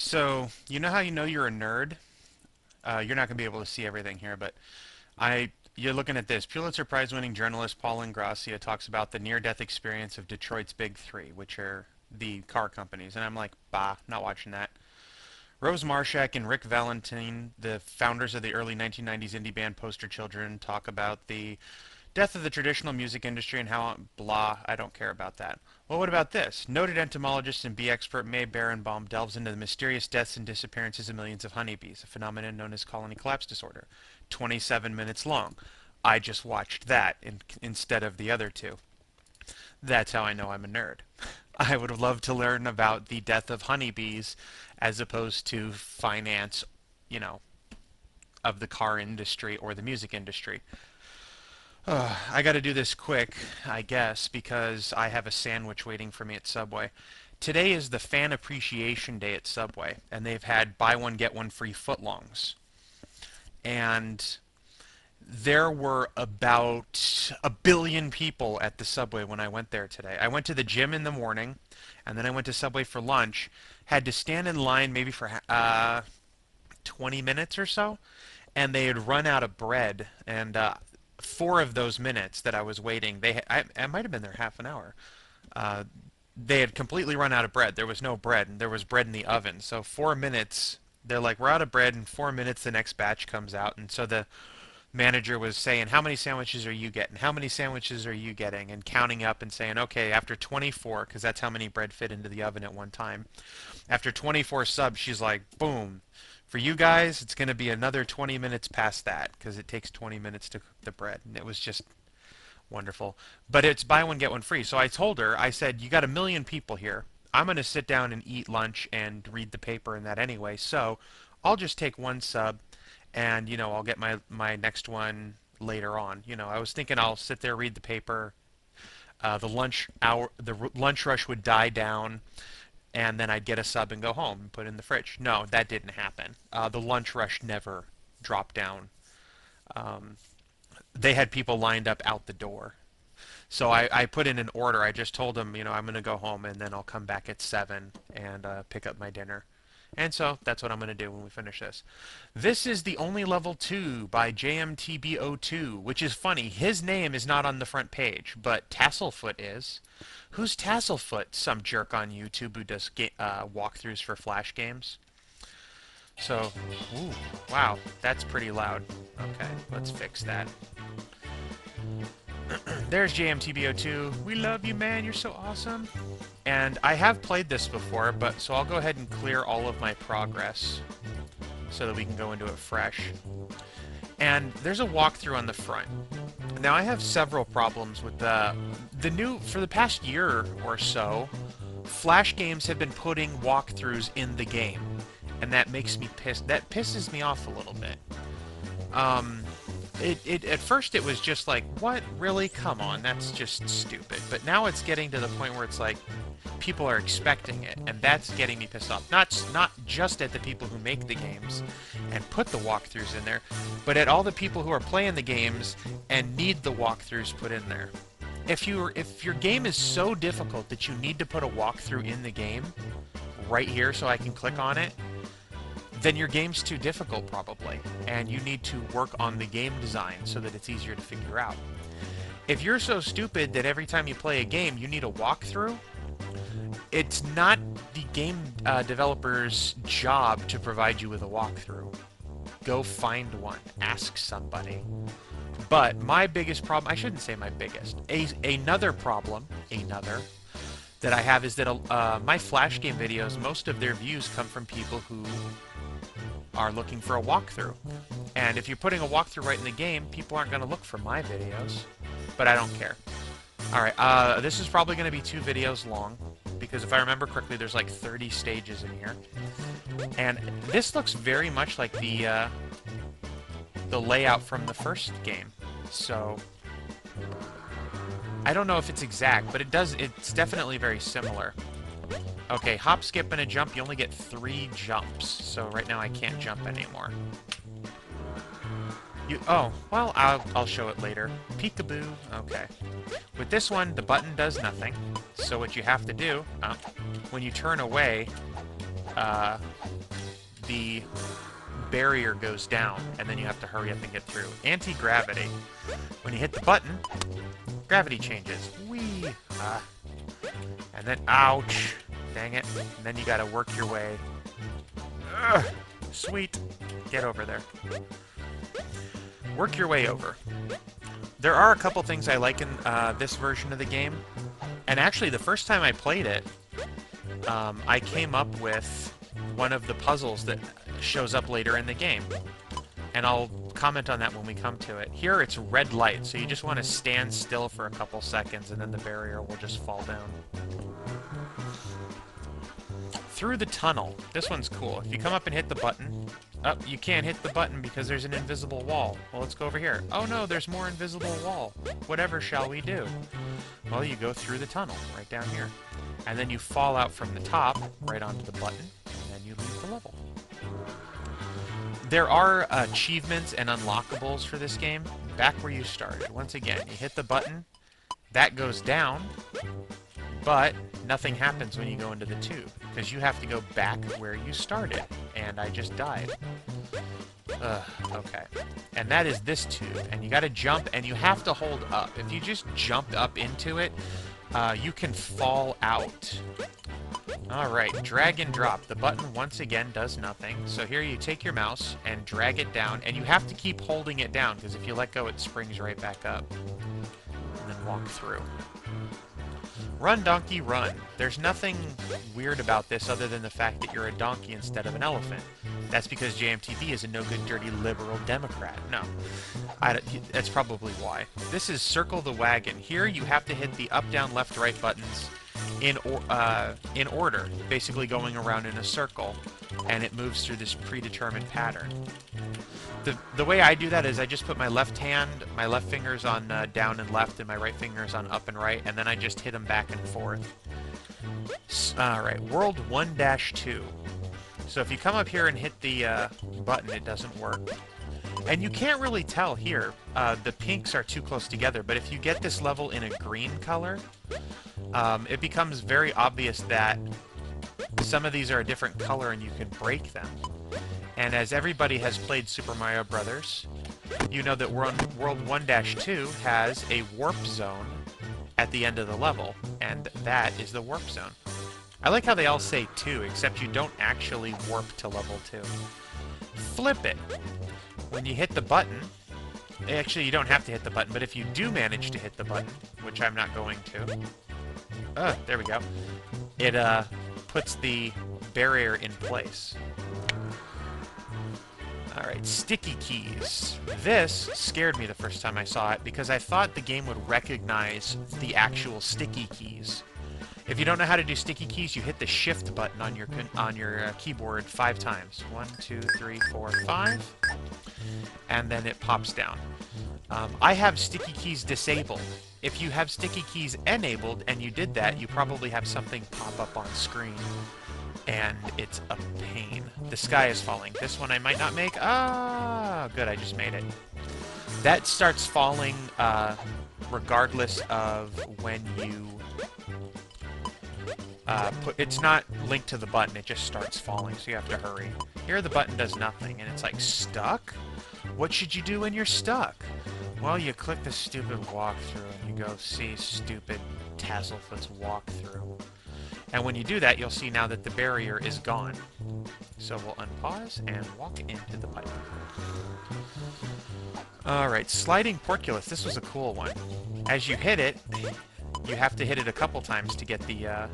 So, you know how you know you're a nerd? You're not going to be able to see everything here, but you're looking at this. Pulitzer Prize-winning journalist Paul Ingrassia talks about the near-death experience of Detroit's Big Three, which are the car companies. And I'm like, bah, not watching that. Rose Marshak and Rick Valentine, the founders of the early 1990s indie band Poster Children, talk about the death of the traditional music industry and how blah, I don't care about that. Well, what about this? Noted entomologist and bee expert Mae Barenbaum delves into the mysterious deaths and disappearances of millions of honeybees, a phenomenon known as colony collapse disorder. 27 minutes long. I just watched that instead of the other two. That's how I know I'm a nerd. I would have loved to learn about the death of honeybees as opposed to finance, you know, of the car industry or the music industry. I got to do this quick, I guess, because I have a sandwich waiting for me at Subway. Today is the Fan Appreciation Day at Subway, and they've had buy one get one free footlongs. And there were about a billion people at the Subway when I went there today. I went to the gym in the morning, and then I went to Subway for lunch. Had to stand in line maybe for 20 minutes or so, and they had run out of bread. And 4 of those minutes that I was waiting, I might have been there half an hour. Uh, they had completely run out of bread. There was no bread, and there was bread in the oven. So 4 minutes, they're like, we're out of bread. In 4 minutes, the next batch comes out, and so the manager was saying, how many sandwiches are you getting? How many sandwiches are you getting? And counting up and saying, okay, after 24, because that's how many bread fit into the oven at one time. After 24 subs, she's like, boom. For you guys, it's going to be another 20 minutes past that, because it takes 20 minutes to cook the bread. And it was just wonderful. But it's buy one, get one free. So I told her, I said, you got a million people here. I'm going to sit down and eat lunch and read the paper and that anyway. So I'll just take one sub and I'll get my next one later on. I was thinking I'll sit there, read the paper. The lunch rush would die down, and then I'd get a sub and go home and put it in the fridge. No, that didn't happen. The lunch rush never dropped down. Um, they had people lined up out the door. So I put in an order. I just told them, I'm going to go home and then I'll come back at 7 and pick up my dinner. And so that's what I'm going to do when we finish this. This is the only level 2 by JMTBO2, which is funny. His name is not on the front page, but Tasselfoot is. Who's Tasselfoot? Some jerk on YouTube who does walkthroughs for Flash games. So, ooh, wow, that's pretty loud. Okay, let's fix that. There's JMTBO2. We love you, man. You're so awesome. And I have played this before, so I'll go ahead and clear all of my progress so that we can go into it fresh. And there's a walkthrough on the front. Now, I have several problems with for the past year or so, Flash games have been putting walkthroughs in the game. And that makes me pissed. That pisses me off a little bit. At first it was just like, what? Really? Come on, that's just stupid. But now it's getting to the point where it's like, people are expecting it, and that's getting me pissed off. Not just at the people who make the games and put the walkthroughs in there, but at all the people who are playing the games and need the walkthroughs put in there. If your game is so difficult that you need to put a walkthrough in the game, right here so I can click on it, then your game's too difficult probably, and you need to work on the game design so that it's easier to figure out. If you're so stupid that every time you play a game you need a walkthrough, it's not the game developer's job to provide you with a walkthrough. Go find one. Ask somebody. But my biggest problem, I shouldn't say my biggest, another problem that I have is that my Flash game videos, most of their views come from people who are looking for a walkthrough. And if you're putting a walkthrough right in the game, people aren't going to look for my videos. But I don't care. Alright, this is probably going to be 2 videos long, because if I remember correctly, there's like 30 stages in here. And this looks very much like the layout from the first game. So I don't know if it's exact, but it's definitely very similar. Okay, hop, skip, and a jump. You only get 3 jumps, so right now I can't jump anymore. Oh, well, I'll show it later. Peekaboo. Okay. With this one, the button does nothing. So what you have to do, when you turn away, the barrier goes down, and then you have to hurry up and get through. Anti-gravity. When you hit the button, gravity changes. Whee! And then, ouch! Dang it. And then you gotta work your way. Ugh, sweet. Get over there. Work your way over. There are a couple things I like in this version of the game. And actually, the first time I played it, I came up with one of the puzzles that shows up later in the game. And I'll comment on that when we come to it. Here, it's red light, so you just want to stand still for a couple seconds, and then the barrier will just fall down. Through the tunnel. This one's cool. If you come up and hit the button... Oh, you can't hit the button because there's an invisible wall. Well, let's go over here. Oh no, there's more invisible wall. Whatever shall we do? Well, you go through the tunnel, right down here. And then you fall out from the top, right onto the button, and then you leave the level. There are achievements and unlockables for this game, back where you started. Once again, you hit the button, that goes down, but nothing happens when you go into the tube, because you have to go back where you started, and I just died. Okay. And that is this tube, and you gotta jump, and you have to hold up. If you just jumped up into it, you can fall out. Alright, drag and drop. The button, once again, does nothing. So here you take your mouse and drag it down, and you have to keep holding it down, because if you let go, it springs right back up. And then walk through. Run, donkey, run. There's nothing weird about this other than the fact that you're a donkey instead of an elephant. That's because JMTV is a no-good, dirty, liberal Democrat. No. That's probably why. This is Circle the Wagon. Here you have to hit the up, down, left, right buttons in order, basically going around in a circle, and it moves through this predetermined pattern. The way I do that is I just put my left fingers on down and left, and my right fingers on up and right, and then I just hit them back and forth. Alright, World 1-2. So if you come up here and hit the button, it doesn't work. And you can't really tell here. The pinks are too close together, but if you get this level in a green color, it becomes very obvious that some of these are a different color and you can break them. And as everybody has played Super Mario Brothers, you know that World 1-2 has a warp zone at the end of the level, and that is the warp zone. I like how they all say 2, except you don't actually warp to level 2. Flip it. When you hit the button, actually you don't have to hit the button, but if you do manage to hit the button, which I'm not going to, there we go, it puts the barrier in place. Alright, sticky keys. This scared me the first time I saw it because I thought the game would recognize the actual sticky keys. If you don't know how to do sticky keys, you hit the shift button on your keyboard 5 times. 1, 2, 3, 4, 5. And then it pops down. I have sticky keys disabled. If you have sticky keys enabled and you did that, you probably have something pop up on screen. And it's a pain. The sky is falling. This one I might not make. Ah, good, I just made it. That starts falling regardless of when you it's not linked to the button, it just starts falling, so you have to hurry. Here the button does nothing, and it's like, stuck? What should you do when you're stuck? Well, you click the stupid walkthrough, and you go see stupid Tasselfoot's walkthrough. And when you do that, you'll see now that the barrier is gone. So we'll unpause and walk into the button. Alright, sliding portcullis. This was a cool one. As you hit it, you have to hit it a couple times to get the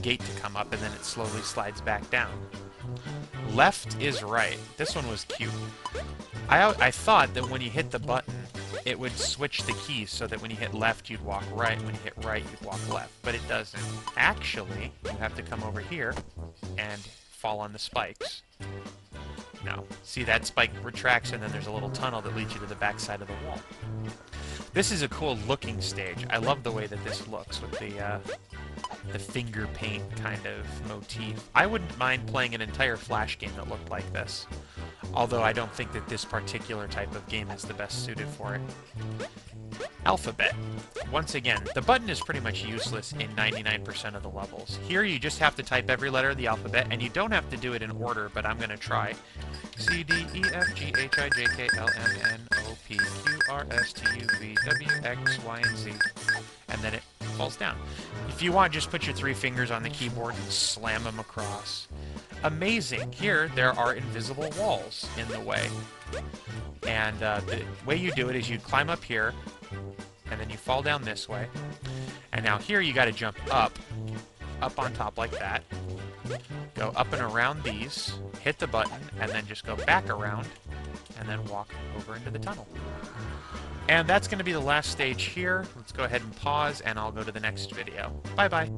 gate to come up, and then it slowly slides back down. Left is right. This one was cute. I thought that when you hit the button, it would switch the keys so that when you hit left, you'd walk right. When you hit right, you'd walk left. But it doesn't. Actually, you have to come over here and fall on the spikes. No. See, that spike retracts, and then there's a little tunnel that leads you to the back side of the wall. This is a cool looking stage. I love the way that this looks with the finger paint kind of motif. I wouldn't mind playing an entire Flash game that looked like this. Although I don't think that this particular type of game is the best suited for it. Alphabet. Once again, the button is pretty much useless in 99% of the levels. Here you just have to type every letter of the alphabet, and you don't have to do it in order, but I'm going to try. C, D, E, F, G, H, I, J, K, L, M, N, O, P, Q, R, S, T, U, V, W, X, Y, and Z. And then it falls down. If you want, just put your 3 fingers on the keyboard and slam them across. Amazing! Here, there are invisible walls in the way. And the way you do it is you climb up here, and then you fall down this way. And now here you gotta jump up on top like that. Go up and around these, hit the button, and then just go back around, and then walk over into the tunnel. And that's going to be the last stage here. Let's go ahead and pause, and I'll go to the next video. Bye-bye.